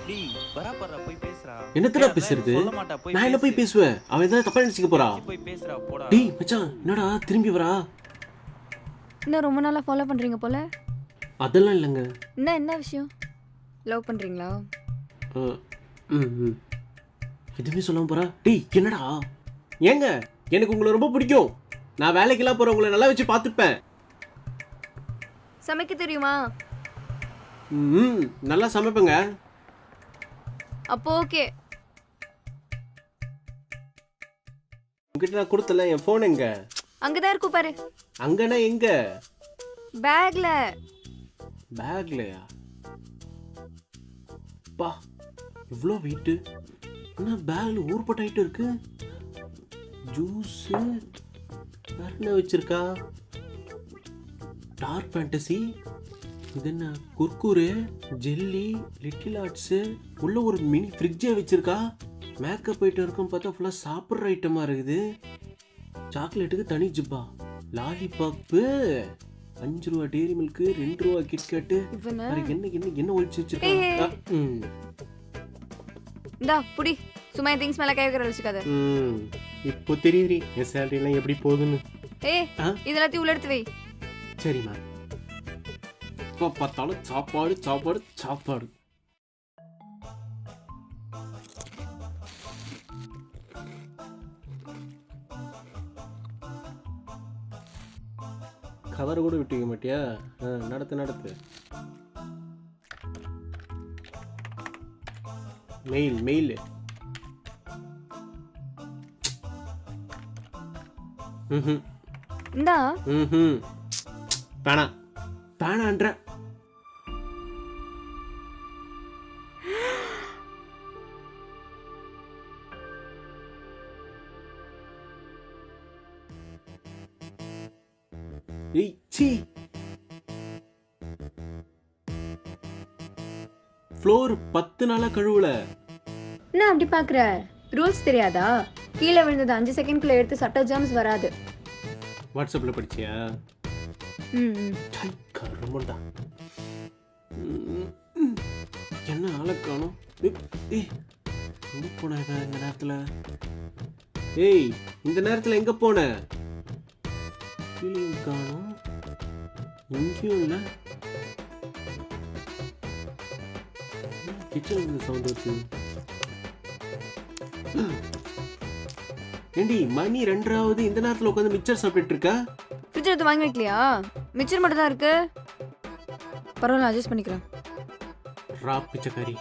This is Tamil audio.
டேய் வரா பரா போய் பேசுறா. என்னத்தடா பேசுறது? சொல்ல மாட்டா போய். நான் என்ன போய் பேசுவேன்? அவன் ஏதாவது தப்பா நினைச்சுக்க போறா. போய் பேசுறா போடா. டேய் மச்சான், என்னடா திரும்பி வரா? இன்னும் ரொம்ப நாளா ஃபாலோ பண்றீங்க போல. அதெல்லாம் இல்லைங்க. என்ன விஷயம்? லவ் பண்றீங்களா? எதுவுமே சொல்லாம போறா. டேய் என்னடா? ஏங்க எனக்கு உங்களை ரொம்ப பிடிக்கும். நான் வேலைக்கெல்லாம் போற உங்களை நல்லா வச்சு பார்த்துப்பேன். சமைக்க தெரியுமா? நல்லா சமைப்பேங்க. அப்போ ஓகே. உங்ககிட்ட நான் கொடுத்தல என் ஃபோன் எங்க? அங்கதான் இருக்கு பாரு. அங்கனா எங்க? பேக்ல. பேக்லயா? பா இவ்வளோ வெயிட்டு. என்ன பேக்ல ஊர்பட்ட ஐட்டம் இருக்கு? ஜூஸ் வேற என்ன வச்சிருக்கா? Dark fantasy. இது என்ன? Kurkure, jelly, little hearts. உள்ள ஒரு மினி ஃப்ரிட்ஜே வச்சிருக்கா. மேக்கப் ஐட்டம் இருக்குன்னு பார்த்தா ஃபுல்லாக சாப்பிட்ற ஐட்டமாக இருக்குது. சாக்லேட்டுக்கு தனி ஜிப்பா. லாலிபாப்பு 5 ரூபா டேரி மில்க்கு, 2 ரூபா கிட்கேட்டு. என்ன ஒழிச்சு வச்சிருக்கா? இந்தா புடி. சும்மா திங்ஸ் மேல கை வைக்கிற வச்சுக்காத. இப்போ தெரியுது என் சேலரி எல்லாம் எப்படி போகுதுன்னு. இதெல்லாத்தையும் உள்ள எடுத்து வை. சரிம்மா. இப்போ பார்த்தாலும் சாப்பாடு சாப்பாடு சாப்பாடு. கவர் கூட விட்டுக்க மாட்டியா? நடத்து. மெயில் இந்தா. பேனான்ற. ஏய் சீ. ஃப்ளோர் 10 நாளா கழுவல. என்ன அப்படி பாக்குற? ரூல்ஸ் தெரியாதா? கீழே விழுந்தது 5 செகண்ட்குள்ள எடுத்து சட்ட ஜாம்ஸ் வராது. வாட்ஸ்அப்ல படிச்சியா? கருமண்டா. என்ன ஆளை காணோம்? எங்க போன இந்த நேரத்துல? ஏய் இந்த நேரத்துல எங்க போன? கீழே காணோம். எங்கேயும் இல்லை. கிச்சன் வந்து சவுண்ட் வருது. ஏண்டி மணி 2:00 இந்த நேரத்தில் உட்காந்து மிக்சர் சாப்பிட்டு இருக்கா? ஃப்ரிட்ஜ் எடுத்து வாங்கி வைக்கலையா? மிக்சர் மட்டும் தான் இருக்கு. பரவாயில்ல, அட்ஜஸ்ட் பண்ணிக்கிறேன். பிச்சைக்காரி.